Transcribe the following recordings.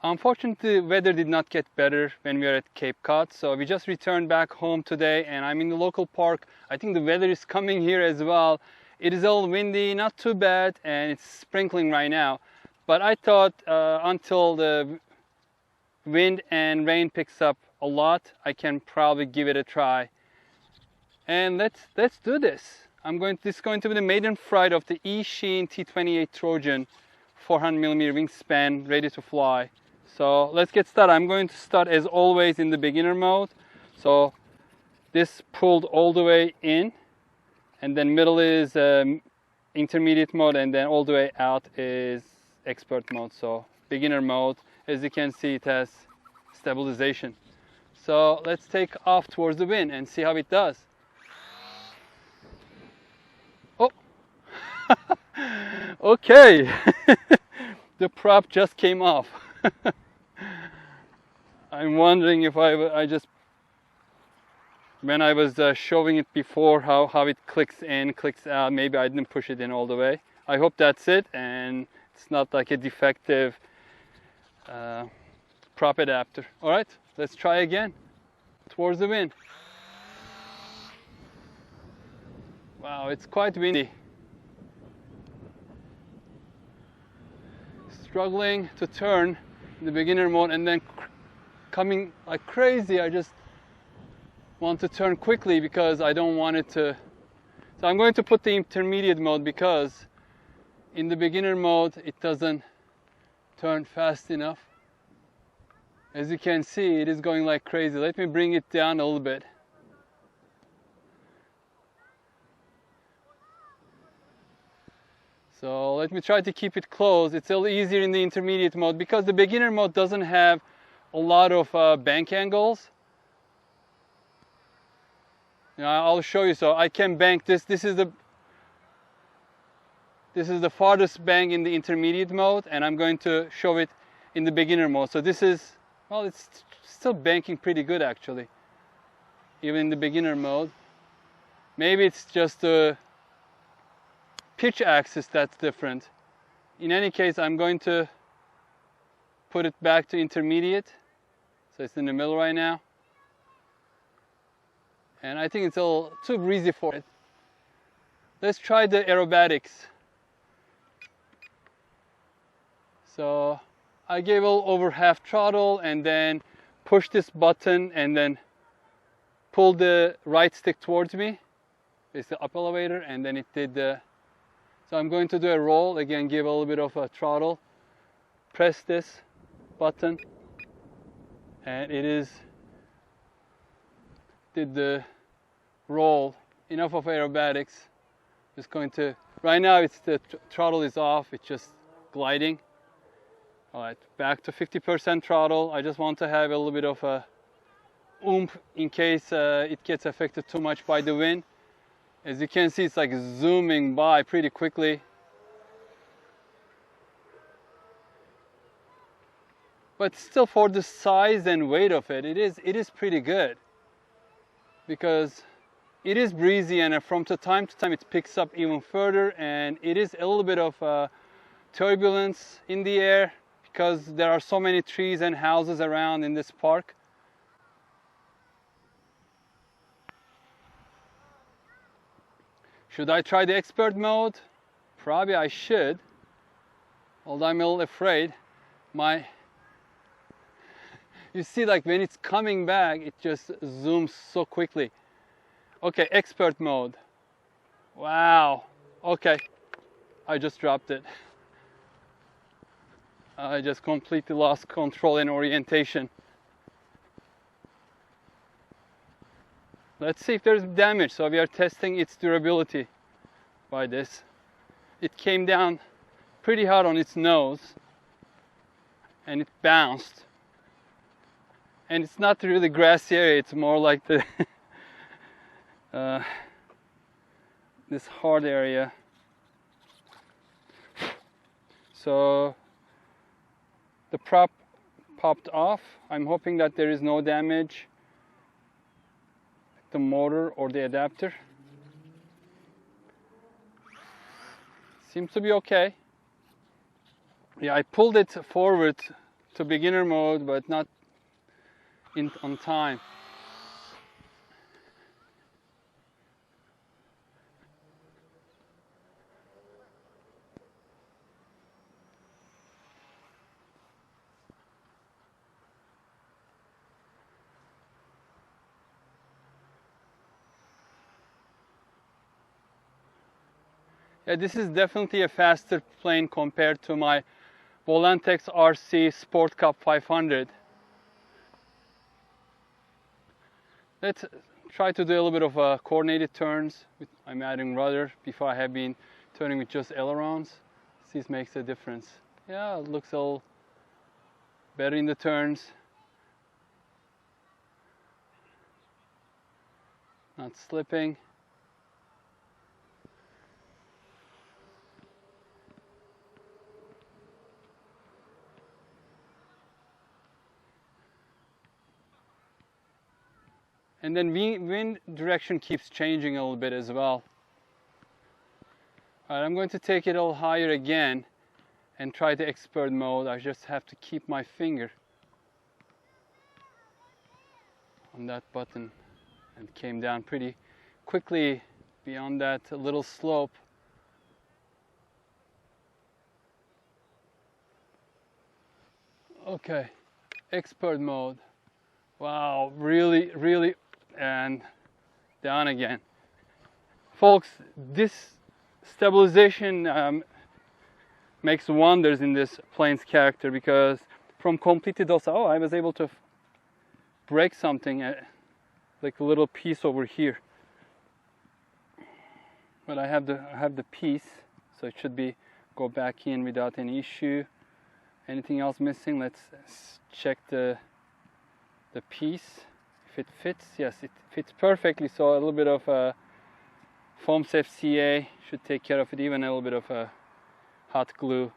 Unfortunately, the weather did not get better when we were at Cape Cod, so we just returned back home today, and I'm in the local park. I think the weather is coming here as well. It is all windy, not too bad, and it's sprinkling right now. But I thought until the wind and rain picks up a lot, I can probably give it a try. And let's do this. This is going to be the maiden flight of the Eachine T-28 Trojan 400mm wingspan, ready to fly. So let's get started. I'm going to start as always in the beginner mode. So this pulled all the way in, and then middle is intermediate mode, and then all the way out is expert mode. So beginner mode, as you can see, it has stabilization. So let's take off towards the wind and see how it does. Oh, okay. The prop just came off. I'm wondering if I just, when I was showing it before, how it clicks in, clicks out, maybe I didn't push it in all the way. I hope that's it, and it's not like a defective prop adapter. All right, let's try again, towards the wind. Wow, it's quite windy. Struggling to turn in the beginner mode and then coming like crazy. I just want to turn quickly because I don't want it to. So I'm going to put the intermediate mode because in the beginner mode it doesn't turn fast enough. As you can see, it is going like crazy. Let me bring it down a little bit. So let me try to keep it close. It's a little easier in the intermediate mode because the beginner mode doesn't have a lot of bank angles. I'll show you. So I can bank this. This is the farthest bank in the intermediate mode, and I'm going to show it in the beginner mode. So this is, well, it's still banking pretty good actually, even in the beginner mode. Maybe it's just the pitch axis that's different. In any case, I'm going to put it back to intermediate. So it's in the middle right now. And I think it's a little too breezy for it. Let's try the aerobatics. So I gave a little over half throttle and then push this button and then pull the right stick towards me. It's the up elevator, and then it did the. So I'm going to do a roll again, give a little bit of a throttle, press this button, and did the roll. Enough of aerobatics. Just going to, right now it's the throttle is off, it's just gliding. All right, back to 50% throttle. I just want to have a little bit of a oomph in case it gets affected too much by the wind. As you can see, it's like zooming by pretty quickly. But still, for the size and weight of it, it is pretty good. Because it is breezy, and from time to time it picks up even further, and it is a little bit of turbulence in the air because there are so many trees and houses around in this park. Should I try the expert mode? Probably I should, although I'm a little afraid. You see, like when it's coming back, it just zooms so quickly. Okay, expert mode. Wow. Okay, I just dropped it. I just completely lost control and orientation. Let's see if there's damage. So we are testing its durability by this. It came down pretty hard on its nose and it bounced. And it's not really grassy area, it's more like the this hard area. So the prop popped off. I'm hoping that there is no damage the motor or the adapter. Seems to be okay. Yeah, I pulled it forward to beginner mode, but not on time. Yeah, this is definitely a faster plane compared to my Volantex RC Sport Cup 500. Let's try to do a little bit of coordinated turns. I'm adding rudder before I have been turning with just ailerons. This makes a difference. Yeah, it looks a little better in the turns. Not slipping. And then wind direction keeps changing a little bit as well. All right, I'm going to take it a little higher again and try the expert mode. I just have to keep my finger on that button, and came down pretty quickly beyond that little slope. Okay, expert mode. Wow, really, and down again. Folks, this stabilization makes wonders in this plane's character, because from completely docile, oh, I was able to break something, like a little piece over here. But I have the piece, so it should be go back in without any issue. Anything else missing? Let's check the piece. If it fits, yes, it fits perfectly. So a little bit of foam safe CA should take care of it, even a little bit of hot glue.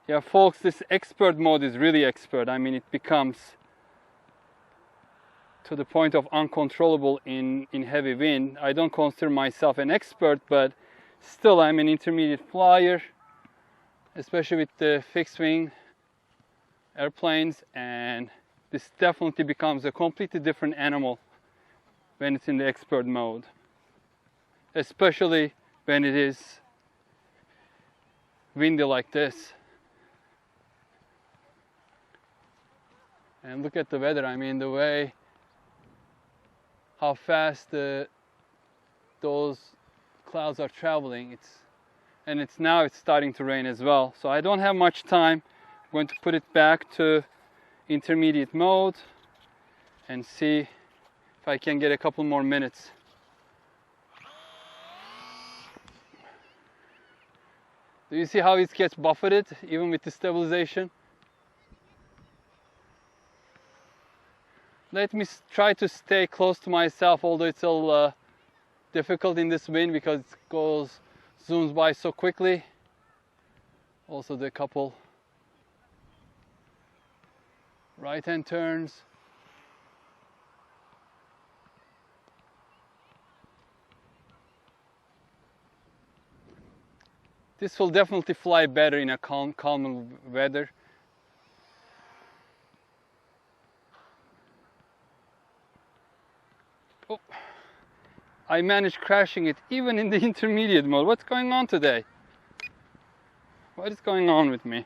Yeah, folks, this expert mode is really expert. I mean, it becomes to the point of uncontrollable in heavy wind. I don't consider myself an expert, but still I'm an intermediate flyer, especially with the fixed wing airplanes, and this definitely becomes a completely different animal when it's in the expert mode, especially when it is windy like this. And look at the weather. I mean, the way how fast those clouds are traveling. Now it's starting to rain as well. So I don't have much time. I'm going to put it back to intermediate mode and see if I can get a couple more minutes. Do you see how it gets buffeted even with the stabilization? Let me try to stay close to myself, although it's a little difficult in this wind because it zooms by so quickly. Also the couple right-hand turns. This will definitely fly better in a calm weather. Oh, I managed crashing it even in the intermediate mode. What's going on today? What is going on with me?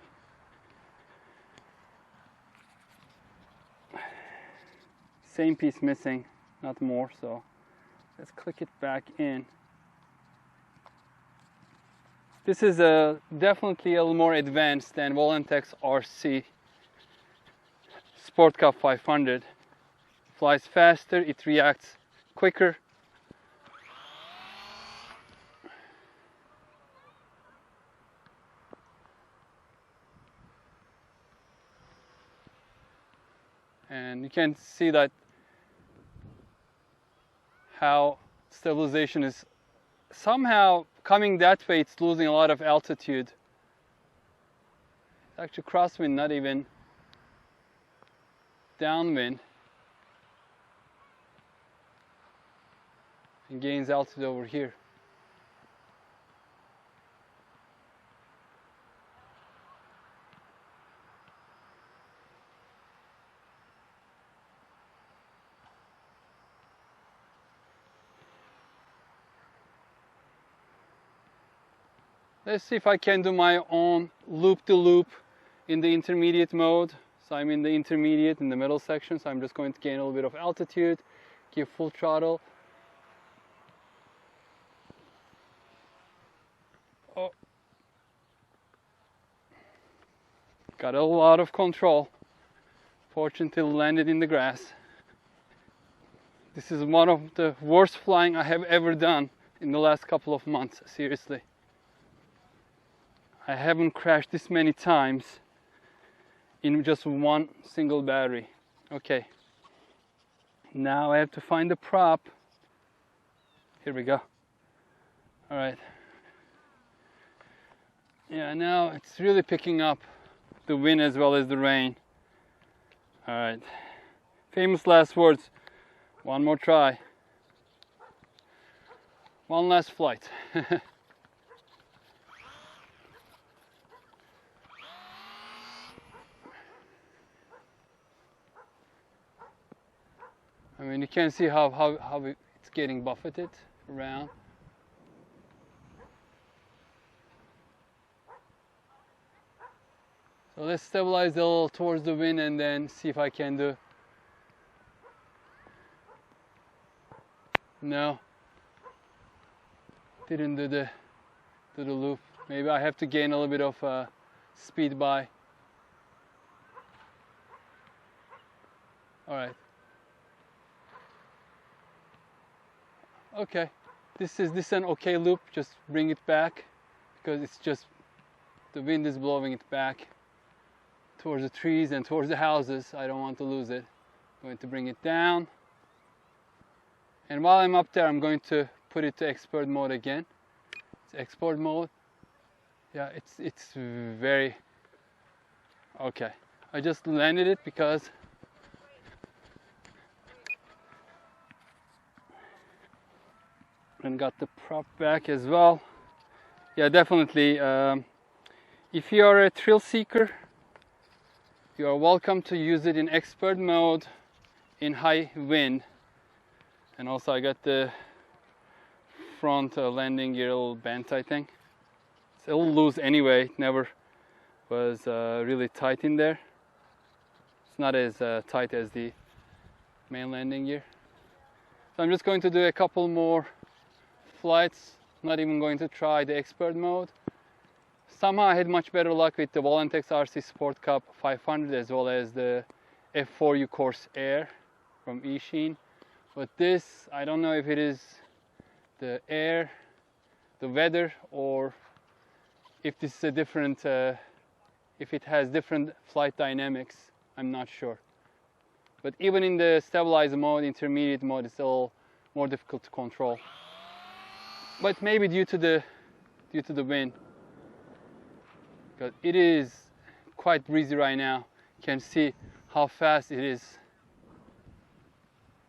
Same piece missing, not more, so let's click it back in. This is definitely a little more advanced than Volantex RC Sport Cup 500. Flies faster, it reacts quicker. And you can see that how stabilization is somehow coming that way. It's losing a lot of altitude. It's actually crosswind, not even downwind. And gains altitude over here. Let's see if I can do my own loop-to-loop in the intermediate mode. So I'm in the intermediate, in the middle section, so I'm just going to gain a little bit of altitude, give full throttle. Oh. Got a lot of control. Fortunately landed in the grass. This is one of the worst flying I have ever done in the last couple of months, seriously. I haven't crashed this many times in just one single battery. Okay, now I have to find the prop. Here we go. All right. Yeah, now it's really picking up the wind as well as the rain. All right, famous last words. One more try. One last flight. I mean, you can see how it's getting buffeted around. So let's stabilize a little towards the wind and then see if I can do. No, didn't do the loop. Maybe I have to gain a little bit of speed by. All right. Okay, this is an okay loop. Just bring it back because it's just the wind is blowing it back towards the trees and towards the houses. I don't want to lose it. I'm going to bring it down. And while I'm up there, I'm going to put it to export mode again. It's export mode. Yeah, it's very okay. I just landed it because and got the prop back as well. Yeah, definitely. If you are a thrill seeker, you are welcome to use it in expert mode in high wind. And also I got the front landing gear a little bent, I think. It's a little loose anyway. It never was really tight in there. It's not as tight as the main landing gear. So I'm just going to do a couple more flights. Not even going to try the expert mode. Somehow I had much better luck with the Volantex RC Sport Cup 500 as well as the F4U Corsair from Eachine. But this, I don't know if it is the air, the weather, or if this is a different, if it has different flight dynamics. I'm not sure. But even in the stabilizer mode, intermediate mode, it's a little more difficult to control. But maybe due to the wind, because it is quite breezy right now. You can see how fast it is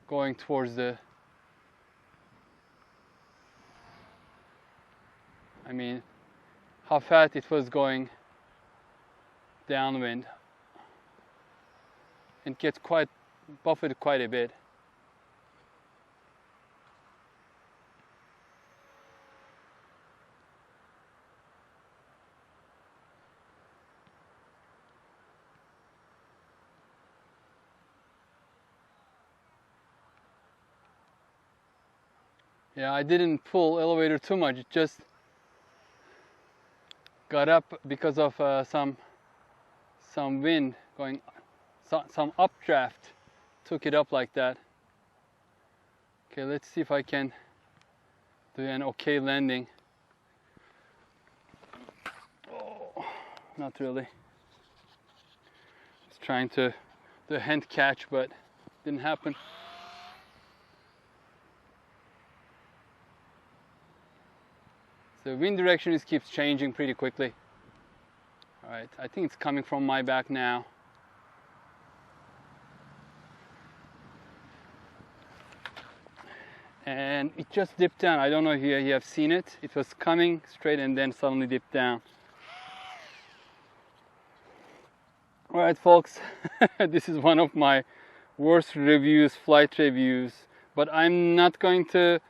going towards the, I mean, how fast it was going downwind. It gets quite buffeted quite a bit. Yeah, I didn't pull elevator too much. It just got up because of some wind going, some updraft took it up like that. Okay, let's see if I can do an okay landing. Oh, not really. Just trying to do a hand catch, but didn't happen. The wind direction keeps changing pretty quickly. All right, I think it's coming from my back now. And it just dipped down. I don't know if you have seen it. It was coming straight and then suddenly dipped down. All right, folks, this is one of my worst reviews, flight reviews, but I'm not going to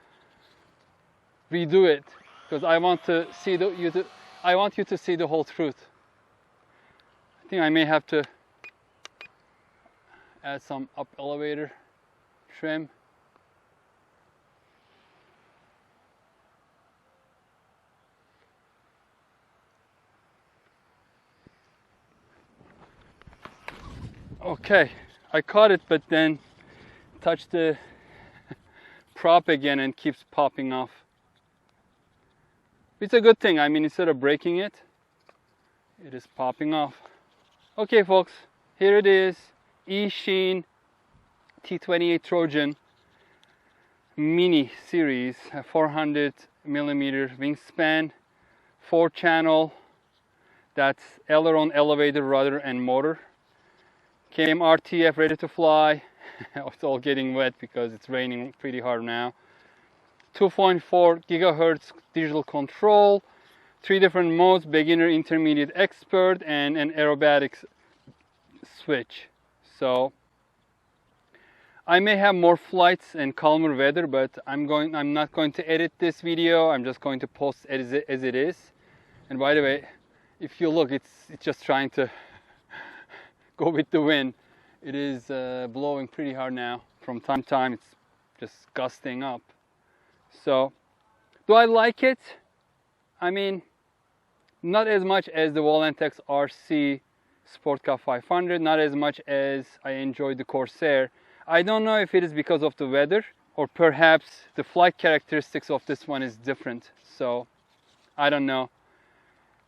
redo it. Because I want to see I want you to see the whole truth. I think I may have to add some up elevator trim. Okay, I caught it, but then touched the prop again and keeps popping off. It's a good thing. I mean, instead of breaking it, it is popping off. Okay, folks, here it is. Eachine T-28 Trojan mini series, a 400mm wingspan, 4-channel. That's aileron, elevator, rudder, and motor. Came RTF, ready to fly. It's all getting wet because it's raining pretty hard now. 2.4 gigahertz digital control, 3 different modes: beginner, intermediate, expert, and an aerobatics switch. So I may have more flights and calmer weather, but I'm not going to edit this video. I'm just going to post as it is. And by the way, if you look, it's just trying to go with the wind. It is blowing pretty hard now. From time to time, it's just gusting up. So, do I like it? I mean, not as much as the Volantex RC Sport Cup 500, not as much as I enjoyed the Corsair. I don't know if it is because of the weather, or perhaps the flight characteristics of this one is different. So, I don't know.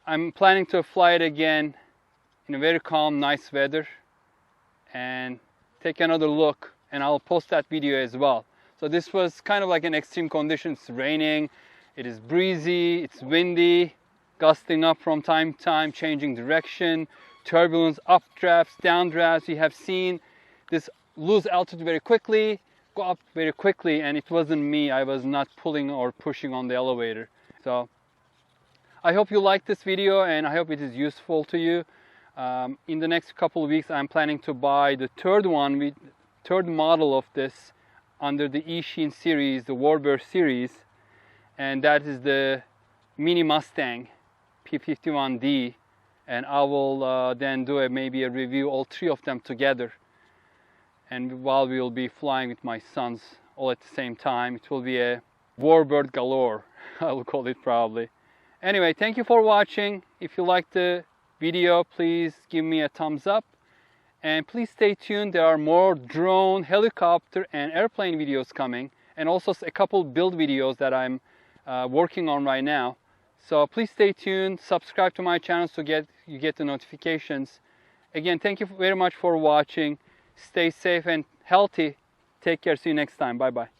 I'm planning to fly it again in a very calm, nice weather and take another look, and I'll post that video as well. So this was kind of like an extreme condition. It's raining, it is breezy, it's windy, gusting up from time to time, changing direction, turbulence, updrafts, downdrafts. You have seen this lose altitude very quickly, go up very quickly, and it wasn't me. I was not pulling or pushing on the elevator. So I hope you like this video, and I hope it is useful to you. In the next couple of weeks, I'm planning to buy the third model of this under the Eachine series, the Warbird series, and that is the Mini Mustang P51D, and I will then do maybe a review, all 3 of them together, and while we will be flying with my sons all at the same time. It will be a warbird galore, I will call it probably. Anyway, thank you for watching. If you liked the video, please give me a thumbs up, and please stay tuned. There are more drone, helicopter, and airplane videos coming, and also a couple build videos that I'm working on right now. So please stay tuned, subscribe to my channel so you get the notifications. Again, thank you very much for watching. Stay safe and healthy. Take care. See you next time. Bye bye.